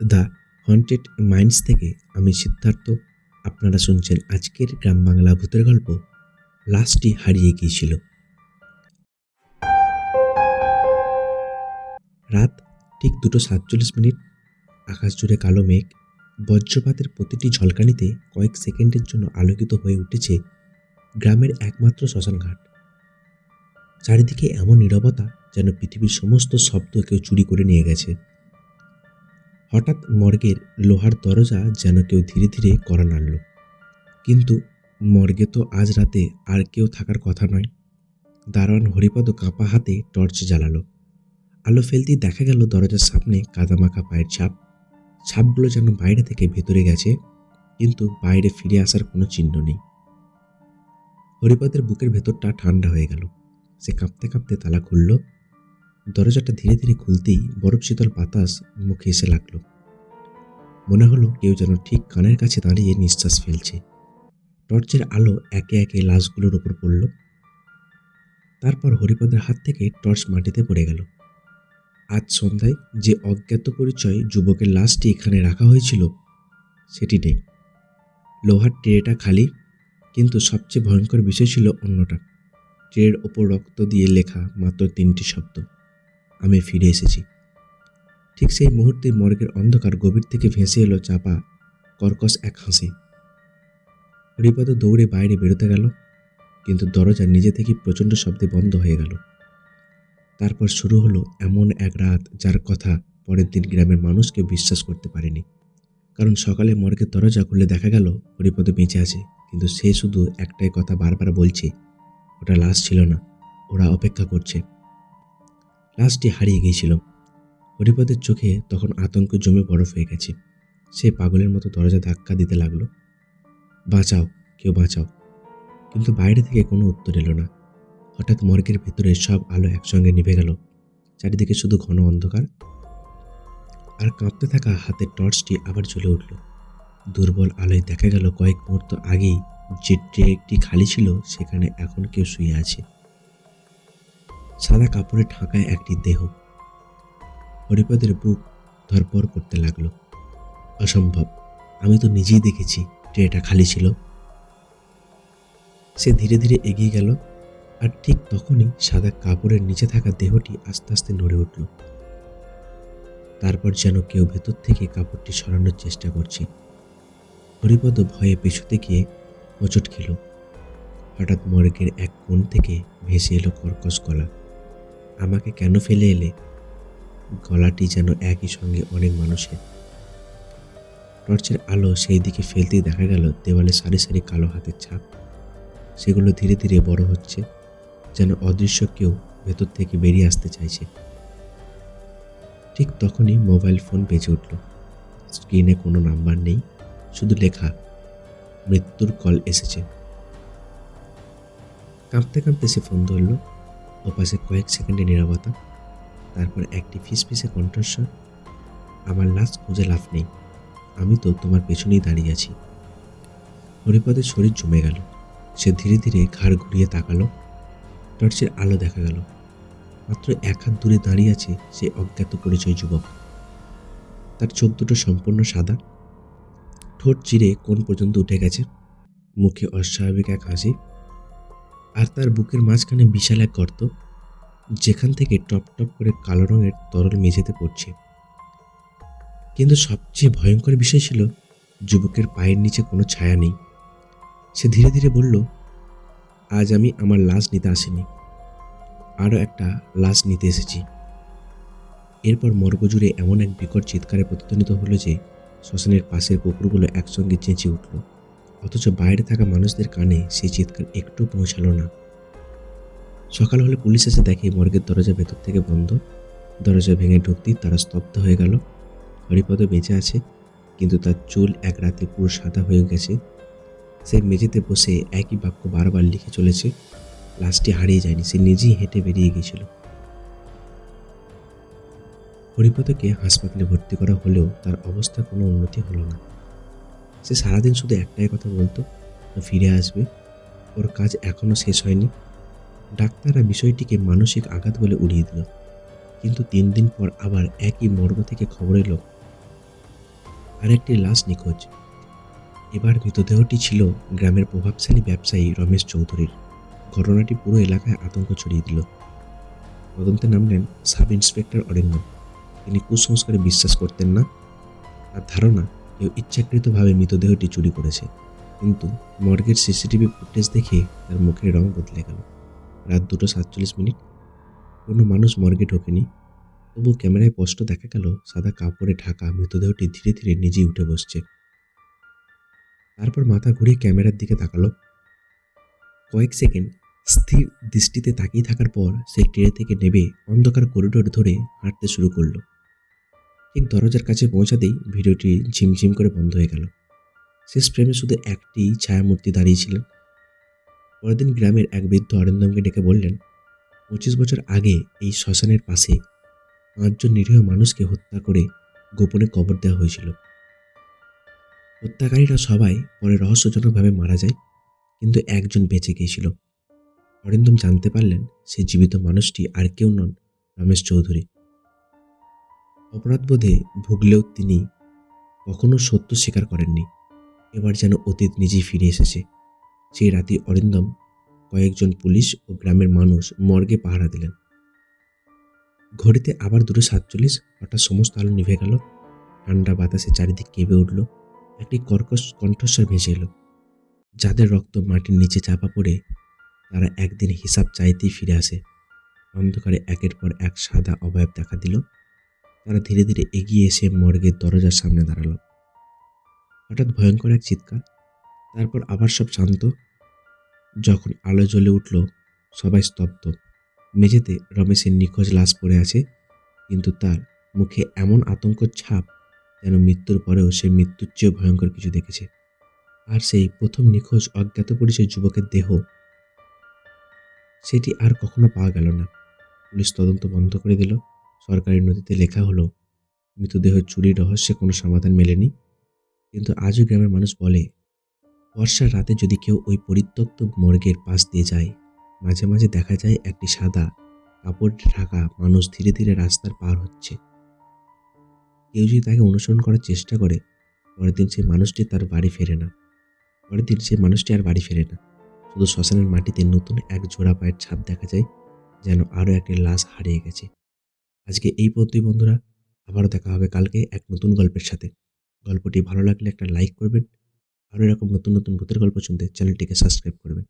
The haunted minds থেকে আমি সিদ্ধার্থ। আপনারা শুনছেন আজকের গ্রাম বাংলা ভূতের গল্প, লাশটি হারিয়ে গিয়েছিল। রাত ঠিক 2:47। আকাশ জুড়ে কালো মেঘ, বজ্রপাতের প্রতিটি ঝলকানিতে কয়েক সেকেন্ডের জন্য আলোকিত হয়ে উঠেছে গ্রামের একমাত্র শ্মশানঘাট। চারিদিকে এমন নীরবতা যেন পৃথিবীর সমস্ত শব্দ কেউ চুরি করে নিয়ে গেছে। হঠাৎ মর্গের লোহার দরজা যেন কেউ ধীরে ধীরে কড়া নাড়ল। কিন্তু মর্গে তো আজ রাতে আর কেউ থাকার কথা নয়। দারোয়ান হরিপদ কাঁপা হাতে টর্চ জ্বালালো। আলো ফেলতেই দেখা গেল দরজার সামনে কাদামাখা পায়ের ছাপ। ছাপগুলো যেন বাইরে থেকে ভেতরে গেছে, কিন্তু বাইরে ফিরে আসার কোনো চিহ্ন নেই। হরিপদের বুকের ভেতরটা ঠান্ডা হয়ে গেল। সে কাঁপতে কাঁপতে তালা খুলল। দরজাটা ধীরে ধীরে খুলতেই বরফ শীতল বাতাস মুখে এসে লাগলো। মনে হলো কেউ যেন ঠিক কানের কাছে দাঁড়িয়ে নিঃশ্বাস ফেলছে। টর্চের আলো একে একে লাশগুলোর উপর পড়ল। তারপর হরিপদের হাত থেকে টর্চ মাটিতে পড়ে গেল। আজ সন্ধ্যায় যে অজ্ঞাত পরিচয় যুবকের লাশটি এখানে রাখা হয়েছিল সেটি নেই। লোহার ট্রেটা খালি, কিন্তু সবচেয়ে ভয়ঙ্কর বিষয় ছিল অন্যটা। ট্রের ওপর রক্ত দিয়ে লেখা মাত্র 3টি শব্দ, আমি ফিরে এসেছি। ঠিক সেই মুহূর্তে মর্গের অন্ধকার গভীর থেকে ভেসে এলো চাপা কর্কশ এক হাসি। হরিপদ দৌড়ে বাইরে বেরোতে গেল, কিন্তু দরজা নিজে থেকেই প্রচণ্ড শব্দে বন্ধ হয়ে গেল। তারপর শুরু হলো এমন এক রাত যার কথা পরের দিন গ্রামের মানুষ কেউ বিশ্বাস করতে পারেনি। কারণ সকালে মর্গের দরজা খুলে দেখা গেল হরিপদ বেঁচে আছে, কিন্তু সে শুধু একটাই কথা বারবার বলছে, ওটা লাশ ছিল না, ওরা অপেক্ষা করছে। লাশটি হারিয়ে গিয়েছিল। হরিপদের চোখে তখন আতঙ্ক জমে বরফ হয়ে গেছে। সে পাগলের মতো দরজা ধাক্কা দিতে লাগলো, বাঁচাও, কেউ বাঁচাও। কিন্তু বাইরে থেকে কোনো উত্তর এলো না। হঠাৎ মর্গের ভেতরে সব আলো একসঙ্গে নিভে গেল। চারিদিকে শুধু ঘন অন্ধকার, আর কাঁপতে থাকা হাতের টর্চটি আবার জ্বলে উঠল। দুর্বল আলোয় দেখা গেল কয়েক মুহূর্ত আগেই যে ট্রেটি খালি ছিল সেখানে এখন কেউ শুয়ে আছে। সাদা কাপড়ে ঢাকায় একটি দেহ। হরিপদের বুক ধরপড় করতে লাগলো। অসম্ভব, আমি তো নিজেই দেখেছি ট্রেটা খালি ছিল। সে ধীরে ধীরে এগিয়ে গেল, আর ঠিক তখনই সাদা কাপড়ের নিচে থাকা দেহটি আস্তে আস্তে নড়ে উঠল। তারপর যেন কেউ ভেতর থেকে কাপড়টি সরানোর চেষ্টা করছে। হরিপদ ভয়ে পেছুতে গিয়ে হোঁচট খেল। হঠাৎ মর্গের এক কোণ থেকে ভেসে এলো কর্কশ গলা, আমাকে কেন ফেলে এলে? গলাটি যেন একই সঙ্গে অনেক মানুষের। টর্চের আলো সেই দিকে ফেলতেই দেখা গেল দেওয়ালে সারি সারি কালো হাতের ছাপ। সেগুলো ধীরে ধীরে বড় হচ্ছে, যেন অদৃশ্য কেউ ভেতর থেকে বেরিয়ে আসতে চাইছে। ঠিক তখনই মোবাইল ফোন বেজে উঠল। স্ক্রিনে কোনো নাম্বার নেই, শুধু লেখা, মৃত্যুর কল এসেছে। কাঁপতে কাঁপতে সে ফোন ধরল। ওপাশে কয়েক সেকেন্ডে নীরবতা, তারপর একটি ফিসফিসে কণ্ঠস্বর, আমার লাশ খুঁজে লাভ নেই, আমি তো তোমার পেছনেই দাঁড়িয়ে আছি। হরিপদের শরীর জমে গেল। সে ধীরে ধীরে ঘাড় ঘুরিয়ে তাকালো। টর্চের আলো দেখা গেল মাত্র 1 হাত দূরে দাঁড়িয়ে আছে সে অজ্ঞাত পরিচয় যুবক। তার চোখ দুটো সম্পূর্ণ সাদা, ঠোঁট চিরে কোণ পর্যন্ত উঠে গেছে, মুখে অস্বাভাবিক এক হাসি, আর তার বুকের মাঝখানে বিশাল এক গর্ত, যেখান থেকে টপ টপ করে কালো রঙের তরল মেঝেতে পড়ছে। কিন্তু সবচেয়ে ভয়ঙ্কর বিষয় ছিল যুবকের পায়ের নিচে কোনো ছায়া নেই। সে ধীরে ধীরে বলল, আজ আমি আমার লাশ নিতে আসিনি, আরও একটা লাশ নিতে এসেছি। এরপর মর্গ জুড়ে এমন এক বিকট চিৎকারে প্রতিধ্বনিত হলো যে শ্মশানের পাশের কুকুরগুলো একসঙ্গে চেঁচিয়ে উঠল, অথচ বাইরে থাকা মানুষদের কানে সেই চিৎকার একটু পৌঁছালো না। সকাল হলে পুলিশ এসে দেখে মর্গের দরজা ভেতর থেকে বন্ধ। দরজা ভেঙে ঢুকতেই তারা স্তব্ধ হয়ে গেল। হরিপদ বেঁচে আছে, কিন্তু তার চুল এক রাতে পুরো সাদা হয়ে গেছে। সে মেঝেতে বসে একই বাক্য বারবার লিখে চলেছে, লাশটি হারিয়ে যায়নি, সে নিজেই হেঁটে বেরিয়ে গিয়েছিল। হরিপদকে হাসপাতালে ভর্তি করা হলেও তার অবস্থা কোনো উন্নতি হলো না। সে সারাদিন শুধু একটাই কথা বলতো, ও ফিরে আসবে, ওর কাজ এখনও শেষ হয়নি। ডাক্তাররা বিষয়টিকে মানসিক আঘাত বলে উড়িয়ে দিল। কিন্তু 3 দিন পর আবার একই মর্গ থেকে খবর এলো, আর একটি লাশ নিখোঁজ। এবার মৃতদেহটি ছিল গ্রামের প্রভাবশালী ব্যবসায়ী রমেশ চৌধুরীর। ঘটনাটি পুরো এলাকায় আতঙ্ক ছড়িয়ে দিল। তদন্তে নামলেন সাব ইন্সপেক্টর অরিন্দম। তিনি কুসংস্কারে বিশ্বাস করতেন না। তার ধারণা কেউ ইচ্ছাকৃতভাবে মৃতদেহটি চুরি করেছে। কিন্তু মর্গের সিসিটিভি ফুটেজ দেখে তার মুখের রং বদলে গেল। রাত 2:47। কোনো মানুষ মর্গে ঢোকেনি, তবু ক্যামেরায় স্পষ্ট দেখা গেল সাদা কাপড়ে ঢাকা মৃতদেহটি ধীরে ধীরে নিজেই উঠে বসছে। তারপর মাথা ঘুরিয়ে ক্যামেরার দিকে তাকালো। কয়েক সেকেন্ড স্থির দৃষ্টিতে তাকিয়ে থাকার পর সে ট্রেন থেকে নেমে অন্ধকার করিডোর ধরে হাঁটতে শুরু করলো। ঠিক দরজার কাছে পৌঁছাতেই ভিডিওটি ঝিমঝিম করে বন্ধ হয়ে গেল। শেষ ফ্রেমে শুধু একটি ছায়ামূর্তি দাঁড়িয়েছিলেন। পরের দিন গ্রামের এক বৃদ্ধ অরিন্দমকে ডেকে বললেন, 25 বছর আগে এই শ্মশানের পাশে 5 জন নিরীহ মানুষকে হত্যা করে গোপনে কবর দেওয়া হয়েছিল। হত্যাকারীরা সবাই পরে রহস্যজনকভাবে মারা যায়, কিন্তু একজন বেঁচে গিয়েছিল। অরিন্দম জানতে পারলেন সেই জীবিত মানুষটি আর কেউ নন, রমেশ চৌধুরী। অপরাধবোধে ভুগলেও তিনি কখনো সত্য স্বীকার করেননি। এবার যেন অতীত নিজেই ফিরে এসেছে। সেই রাতে অরিন্দম, কয়েকজন পুলিশ ও গ্রামের মানুষ মর্গে পাহারা দিলেন। ঘড়িতে আবার 2:47। হঠাৎ সমস্ত আলো নিভে গেল। ঠান্ডা বাতাসে চারিদিক কেঁপে উঠল। একটি কর্কশ কণ্ঠস্বর ভেসে এলো, যাদের রক্ত মাটির নিচে চাপা পড়ে তারা একদিন হিসাব চাইতেই ফিরে আসে। অন্ধকারে একের পর এক সাদা অবয়ব দেখা দিল। তারা ধীরে ধীরে এগিয়ে এসে মর্গের দরজার সামনে দাঁড়ালো। হঠাৎ ভয়ঙ্কর এক চিৎকার, তারপর আবার সব শান্ত। যখন আলো জ্বলে উঠল, সবাই স্তব্ধ। মেঝেতে রমেশের নিখোঁজ লাশ পড়ে আছে, কিন্তু তার মুখে এমন আতঙ্কের ছাপ যেন মৃত্যুর পরেও সে মৃত্যুর চেয়েও ভয়ঙ্কর কিছু দেখেছে। আর সেই প্রথম নিখোঁজ অজ্ঞাত পরিচয় যুবকের দেহ, সেটি আর কখনো পাওয়া গেল না। পুলিশ তদন্ত বন্ধ করে দিল। সরকারি নথিতে লেখা হলো, মৃতদেহ চুরির রহস্যে কোনো সমাধান মেলেনি। কিন্তু আজও গ্রামের মানুষ বলে, বর্ষার রাতে যদি কেউ ওই পরিত্যক্ত মর্গের পাশ দিয়ে যায়, মাঝে মাঝে দেখা যায় একটি সাদা কাপড় ঢাকা মানুষ ধীরে ধীরে রাস্তার পার হচ্ছে। কেউ যদি তাকে অনুসরণ করার চেষ্টা করে, পরের দিন সেই মানুষটি তার বাড়ি ফেরে না। পরের দিন সেই মানুষটি আর বাড়ি ফেরে না। শুধু শ্মশানের মাটিতে নতুন এক জোড়া পায়ের ছাপ দেখা যায়, যেন আরও একটি লাশ হারিয়ে গেছে। আজকে এই পর্যন্তই বন্ধুরা। আবারও দেখা হবে কালকে এক নতুন গল্পের সাথে। গল্পটি ভালো লাগলে একটা লাইক করবেন। আরও এরকম নতুন নতুন ভূতের গল্প শুনতে চ্যানেলটিকে সাবস্ক্রাইব করবেন।